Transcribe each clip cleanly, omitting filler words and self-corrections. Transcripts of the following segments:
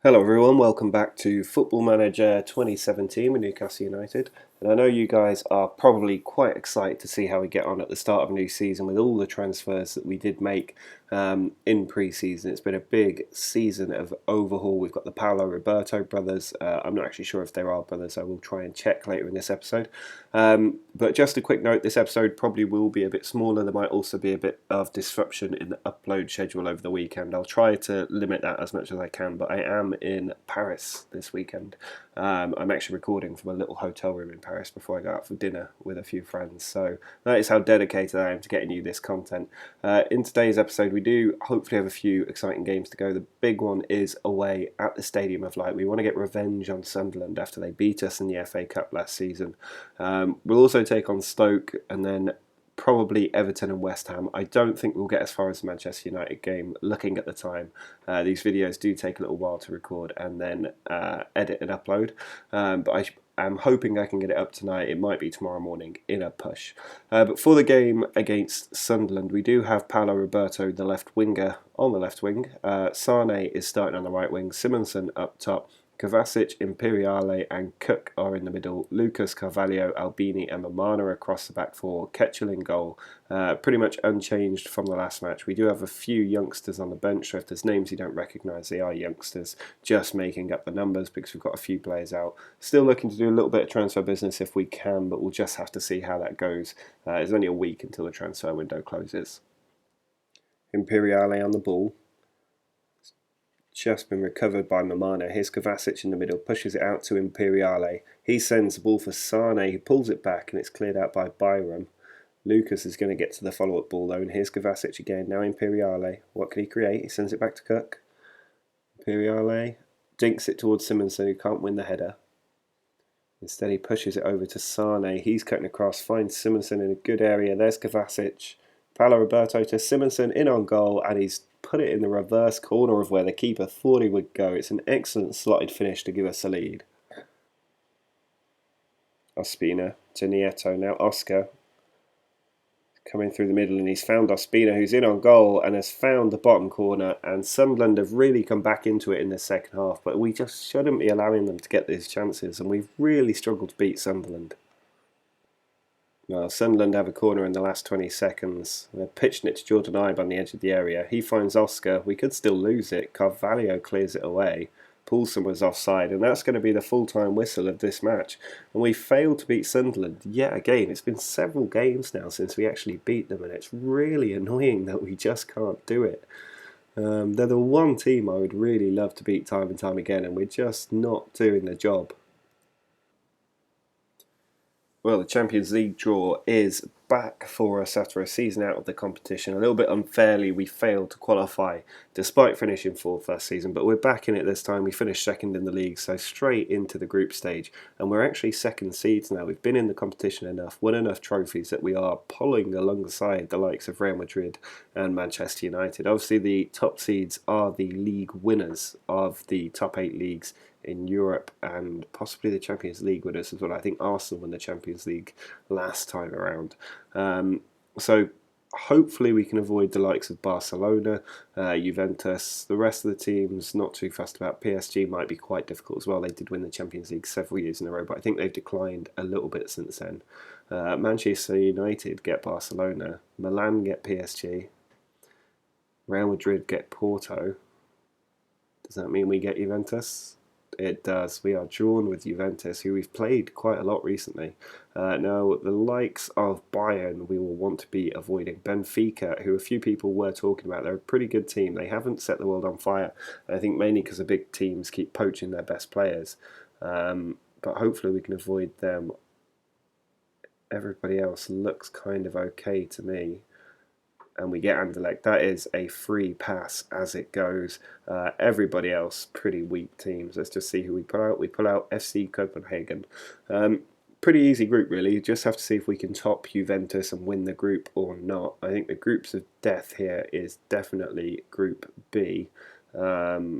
Hello everyone, welcome back to Football Manager 2017 with Newcastle United. And I know you guys are probably quite excited to see how we get on at the start of a new season with all the transfers that we did make in pre-season. It's been a big season of overhaul. We've got the Paolo Roberto brothers. I'm not actually sure if there are brothers. I will try and check later in this episode. But just a quick note, this episode probably will be a bit smaller. There might also be a bit of disruption in the upload schedule over the weekend. I'll try to limit that as much as I can, but I am in Paris this weekend. I'm actually recording from a little hotel room in Paris before I go out for dinner with a few friends. So that is how dedicated I am to getting you this content. In today's episode, we do hopefully have a few exciting games to go. The big one is away at the Stadium of Light. We want to get revenge on Sunderland after they beat us in the FA Cup last season. We'll also take on Stoke and then probably Everton and West Ham. I don't think we'll get as far as the Manchester United game, looking at the time. These videos do take a little while to record and then edit and upload. But I'm hoping I can get it up tonight. It might be tomorrow morning in a push. But for the game against Sunderland, we do have Paolo Roberto, the left winger, on the left wing. Sane is starting on the right wing. Simonsen up top. Kovacic, Imperiale and Cook are in the middle. Lucas, Carvalho, Albini and Mamana across the back four. Ketchel in goal. Pretty much unchanged from the last match. We do have a few youngsters on the bench, so if there's names you don't recognise, they are youngsters, just making up the numbers because we've got a few players out. Still looking to do a little bit of transfer business if we can, but we'll just have to see how that goes. It's only a week until the transfer window closes. Imperiale on the ball. Just been recovered by Mamana. Here's Kovacic in the middle, pushes it out to Imperiale. He sends the ball for Sane, he pulls it back and it's cleared out by Byram. Lucas is going to get to the follow-up ball though, and here's Kovacic again. Now Imperiale. What can he create? He sends it back to Cook. Imperiale dinks it towards Simonsen, who can't win the header. Instead he pushes it over to Sane. He's cutting across, finds Simonsen in a good area. There's Kovacic. Paolo Roberto to Simonsen in on goal, and he's put it in the reverse corner of where the keeper thought he would go. It's an excellent slotted finish to give us a lead. Ospina to Nieto. Now Oscar coming through the middle, and he's found Ospina, who's in on goal and has found the bottom corner. And Sunderland have really come back into it in the second half, but we just shouldn't be allowing them to get these chances, and we've really struggled to beat Sunderland. Well, Sunderland have a corner in the last 20 seconds. They're pitching it to Jordan Ibe on the edge of the area. He finds Oscar. We could still lose it. Carvalho clears it away. Poulsen was offside, and that's going to be the full-time whistle of this match. And we failed to beat Sunderland yet again. It's been several games now since we actually beat them, and it's really annoying that we just can't do it. They're the one team I would really love to beat time and time again, and we're just not doing the job. Well, the Champions League draw is back for us after a season out of the competition. A little bit unfairly, we failed to qualify despite finishing fourth last season, but we're back in it this time. We finished second in the league, so straight into the group stage, and we're actually second seeds now. We've been in the competition enough, won enough trophies that we are pulling alongside the likes of Real Madrid and Manchester United. Obviously, the top seeds are the league winners of the top 8 leagues in Europe and possibly the Champions League winners as well. I think Arsenal won the Champions League last time around. So hopefully we can avoid the likes of Barcelona, Juventus. The rest of the teams, not too fussed about. PSG might be quite difficult as well. They did win the Champions League several years in a row, but I think they've declined a little bit since then. Manchester United get Barcelona. Milan get PSG. Real Madrid get Porto. Does that mean we get Juventus? It does. We are drawn with Juventus, who we've played quite a lot recently. Now, the likes of Bayern, we will want to be avoiding. Benfica, who a few people were talking about, they're a pretty good team. They haven't set the world on fire. I think mainly because the big teams keep poaching their best players. But hopefully we can avoid them. Everybody else looks kind of okay to me. And we get Anderlecht. That is a free pass as it goes. Everybody else, pretty weak teams. Let's just see who we pull out. We pull out FC Copenhagen. Pretty easy group, really. You just have to see if we can top Juventus and win the group or not. I think the groups of death here is definitely Group B.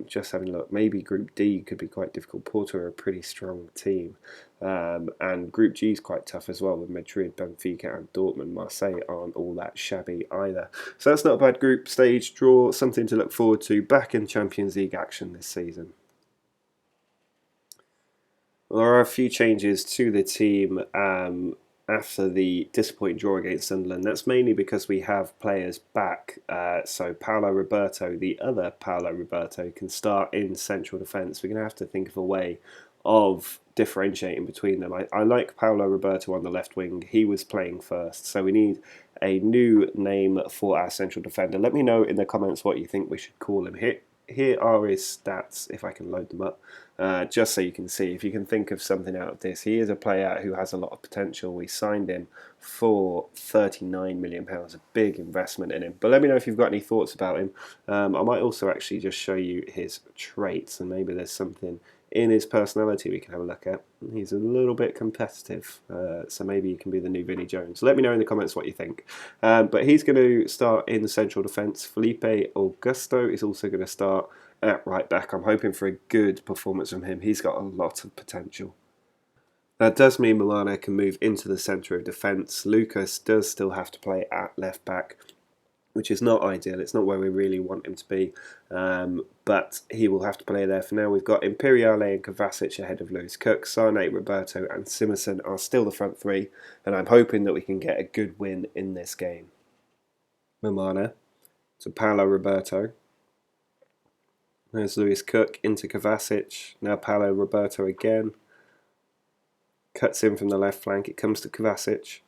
Just having a look, maybe Group D could be quite difficult. Porto are a pretty strong team, and Group G is quite tough as well with Madrid, Benfica and Dortmund. Marseille aren't all that shabby either. So that's not a bad group stage draw, something to look forward to back in Champions League action this season. Well, there are a few changes to the team after the disappointing draw against Sunderland. That's mainly because we have players back. So Paolo Roberto, the other Paolo Roberto, can start in central defence. We're going to have to think of a way of differentiating between them. I like Paolo Roberto on the left wing. He was playing first. So we need a new name for our central defender. Let me know in the comments what you think we should call him. Here are his stats, if I can load them up, just so you can see. If you can think of something out of this, he is a player who has a lot of potential. We signed him for £39 million, a big investment in him. But let me know if you've got any thoughts about him. I might also actually just show you his traits, and maybe there's something in his personality we can have a look at. He's a little bit competitive, so maybe he can be the new Vinnie Jones. Let me know in the comments what you think. But he's going to start in the central defence. Felipe Augusto is also going to start at right back. I'm hoping for a good performance from him. He's got a lot of potential. That does mean Milana can move into the centre of defence. Lucas does still have to play at left back, which is not ideal. It's not where we really want him to be, but he will have to play there for now. We've got Imperiale and Kovacic ahead of Lewis Cook. Sane, Roberto and Simonsen are still the front three, and I'm hoping that we can get a good win in this game. Milana to Paolo Roberto. There's Lewis Cook into Kovacic. Now Paolo Roberto again. Cuts in from the left flank. It comes to Kovacic.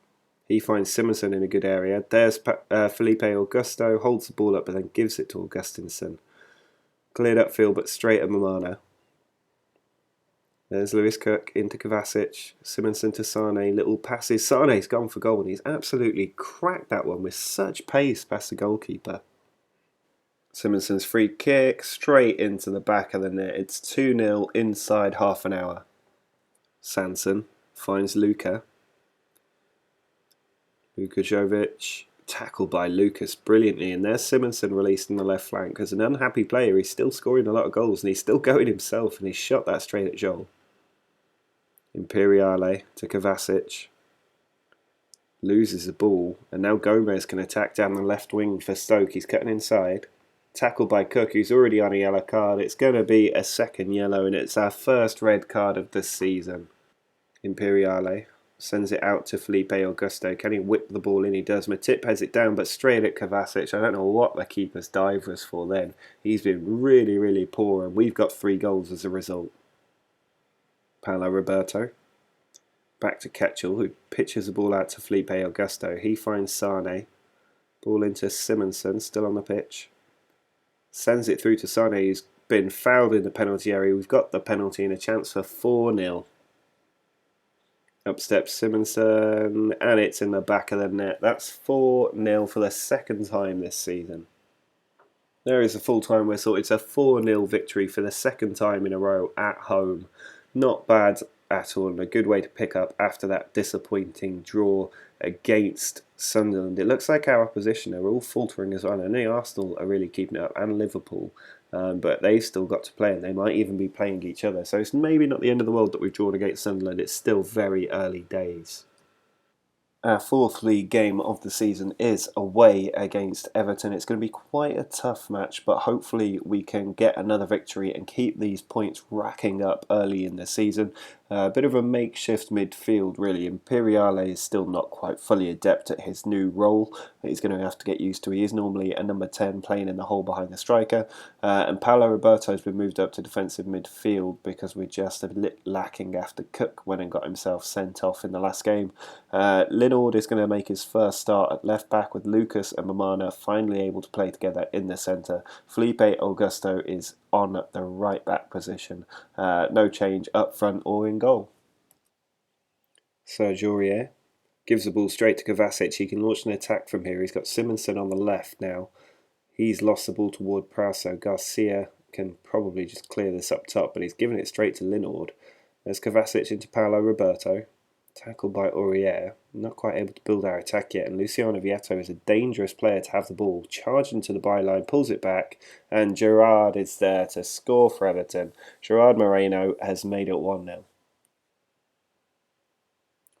He finds Simonsen in a good area. There's Felipe Augusto, holds the ball up but then gives it to Augustinson. Cleared upfield but straight at Milana. There's Lewis Cook into Kovacic. Simonsen to Sane. Little passes. Sane's gone for goal and he's absolutely cracked that one with such pace past the goalkeeper. Simonsen's free kick straight into the back of the net. It's 2-0 inside half an hour. Sanson finds Luka. Luka Jovic, tackled by Lucas brilliantly, and there's Simonsen released on the left flank. As an unhappy player, he's still scoring a lot of goals, and he's still going himself, and he's shot that straight at Joel. Imperiale to Kovacic. Loses the ball, and now Gomez can attack down the left wing for Stoke. He's cutting inside. Tackled by Cook, who's already on a yellow card. It's going to be a second yellow, and it's our first red card of this season. Imperiale sends it out to Felipe Augusto. Can he whip the ball in? He does. Matip has it down, but straight at Kovacic. I don't know what the keeper's dive was for then. He's been really, really poor, and we've got 3 goals as a result. Paolo Roberto. Back to Ketchel, who pitches the ball out to Felipe Augusto. He finds Sane. Ball into Simonsen, still on the pitch. Sends it through to Sane, who's been fouled in the penalty area. We've got the penalty and a chance for 4-0. Up steps Simonsen, and it's in the back of the net. That's 4-0 for the second time this season. There is a full-time whistle. It's a 4-0 victory for the second time in a row at home. Not bad at all, and a good way to pick up after that disappointing draw against Sunderland. It looks like our opposition are all faltering as well. I know Arsenal are really keeping it up, and Liverpool. But they've still got to play, and they might even be playing each other. So it's maybe not the end of the world that we've drawn against Sunderland. It's still very early days. Our 4th league game of the season is away against Everton. It's going to be quite a tough match, but hopefully we can get another victory and keep these points racking up early in the season. A bit of a makeshift midfield, really. Imperiale is still not quite fully adept at his new role. He's going to have to get used to. He is normally a number 10 playing in the hole behind the striker. And Paolo Roberto has been moved up to defensive midfield because we're just a bit lacking after Cook went and got himself sent off in the last game. Linord is going to make his first start at left back with Lucas and Mamana finally able to play together in the centre. Felipe Augusto is on the right back position. No change up front or in goal. Serge Aurier gives the ball straight to Kovacic. He can launch an attack from here. He's got Simonsen on the left now. He's lost the ball toward Prowse. Garcia can probably just clear this up top, but he's given it straight to Linord. There's Kovacic into Paolo Roberto. Tackled by Aurier. Not quite able to build our attack yet, and Luciano Vietto is a dangerous player to have the ball. Charging to the byline, pulls it back, and Gerrard is there to score for Everton. Gerard Moreno has made it 1-0.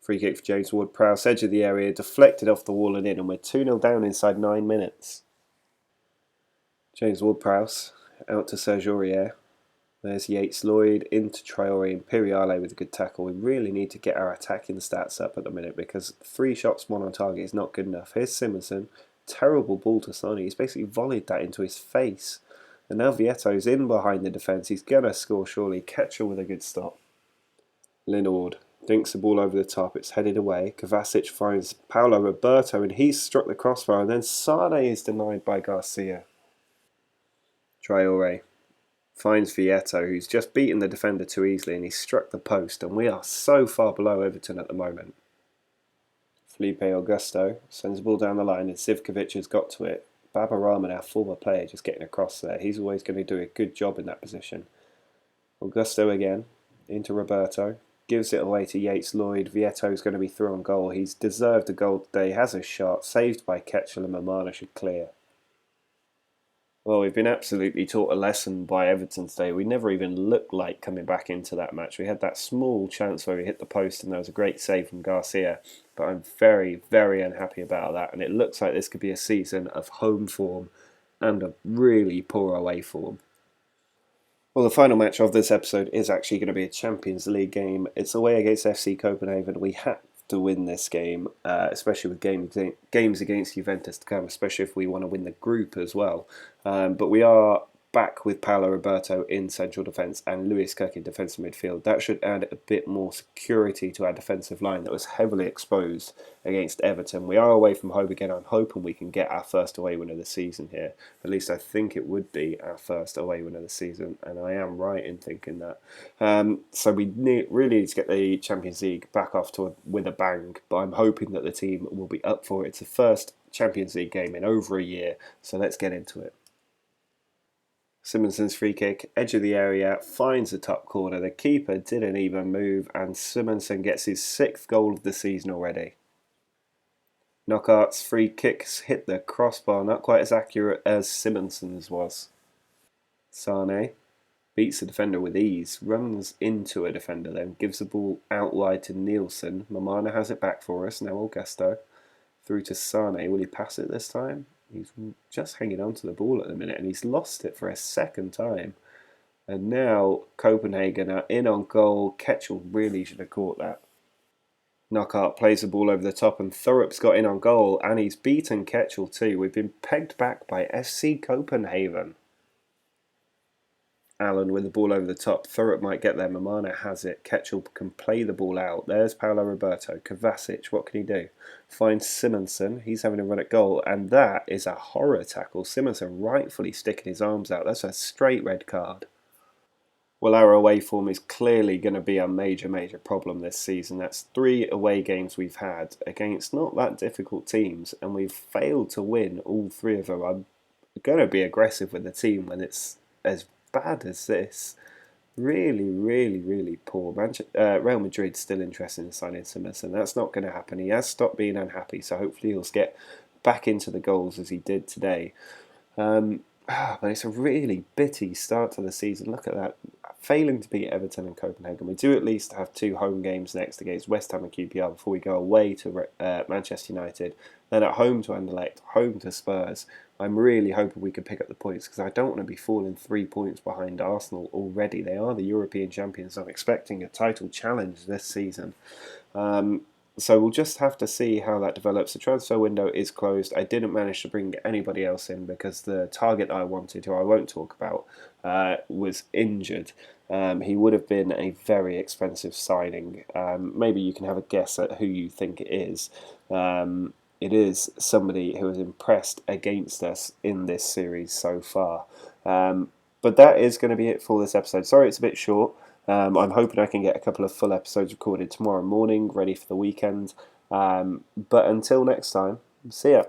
Free kick for James Ward-Prowse, edge of the area, deflected off the wall and in, and we're 2-0 down inside 9 minutes. James Ward-Prowse out to Serge Aurier. There's Yates-Lloyd into Traore and Imperiale with a good tackle. We really need to get our attacking stats up at the minute because 3 shots, 1 on target is not good enough. Here's Simonsen. Terrible ball to Sonny. He's basically volleyed that into his face. And now Vietto's in behind the defence. He's going to score surely. Ketchel with a good stop. Linord dinks the ball over the top. It's headed away. Kovacic finds Paulo Roberto and he's struck the crossbar. And then Sane is denied by Garcia. Traore finds Vietto, who's just beaten the defender too easily, and he's struck the post. And we are so far below Everton at the moment. Felipe Augusto sends the ball down the line, and Zivkovic has got to it. Baba Rahman, our former player, just getting across there. He's always going to do a good job in that position. Augusto again, into Roberto. Gives it away to Yates-Lloyd. Vietto's going to be through on goal. He's deserved a goal today. Has a shot. Saved by Ketchel, and Mamana should clear. Well, we've been absolutely taught a lesson by Everton today. We never even looked like coming back into that match. We had that small chance where we hit the post and there was a great save from Garcia. But I'm very, very unhappy about that. And it looks like this could be a season of home form and a really poor away form. Well, the final match of this episode is actually going to be a Champions League game. It's away against FC Copenhagen. We have to win this game, especially with games against Juventus to come, especially if we want to win the group as well. But we are back with Paulo Roberto in central defence and Lewis Kirk in defensive midfield. That should add a bit more security to our defensive line that was heavily exposed against Everton. We are away from home again. I'm hoping we can get our first away win of the season here. At least I think it would be our first away win of the season, and I am right in thinking that. So we really need to get the Champions League back off with a bang, but I'm hoping that the team will be up for it. It's the first Champions League game in over a year, so let's get into it. Simonsen's free kick, edge of the area, finds the top corner. The keeper didn't even move, and Simonsen gets his 6th goal of the season already. Knockaert's free kicks hit the crossbar, not quite as accurate as Simonsen's was. Sane beats the defender with ease, runs into a defender, then gives the ball out wide to Nielsen. Mamana has it back for us, now Augusto. Through to Sane, will he pass it this time? He's just hanging on to the ball at the minute and he's lost it for a second time. And now Copenhagen are in on goal. Ketchel really should have caught that. Knockaert plays the ball over the top and Thorup's got in on goal and he's beaten Ketchel too. We've been pegged back by FC Copenhagen. Allen with the ball over the top. Thurup might get there. Mamana has it. Ketchel can play the ball out. There's Paulo Roberto. Kovacic, what can he do? Finds Simonsen. He's having a run at goal. And that is a horror tackle. Simonsen rightfully sticking his arms out. That's a straight red card. Well, our away form is clearly going to be a major, major problem this season. That's 3 away games we've had against not that difficult teams. And we've failed to win all 3 of them. I'm going to be aggressive with the team when it's as bad as this. Really, really, really poor. Real Madrid's still interested in signing Simonsen. That's not going to happen. He has stopped being unhappy, so hopefully he'll get back into the goals as he did today. But it's a really bitty start to the season. Look at that. Failing to beat Everton and Copenhagen. We do at least have 2 home games next against West Ham and QPR before we go away to Manchester United. Then at home to Anderlecht, home to Spurs. I'm really hoping we can pick up the points because I don't want to be falling 3 points behind Arsenal already. They are the European champions. I'm expecting a title challenge this season. So we'll just have to see how that develops. The transfer window is closed. I didn't manage to bring anybody else in because the target I wanted, who I won't talk about, was injured. He would have been a very expensive signing. Maybe you can have a guess at who you think it is. It is somebody who has impressed against us in this series so far. But that is going to be it for this episode. Sorry it's a bit short. I'm hoping I can get a couple of full episodes recorded tomorrow morning, ready for the weekend. But until next time, see ya.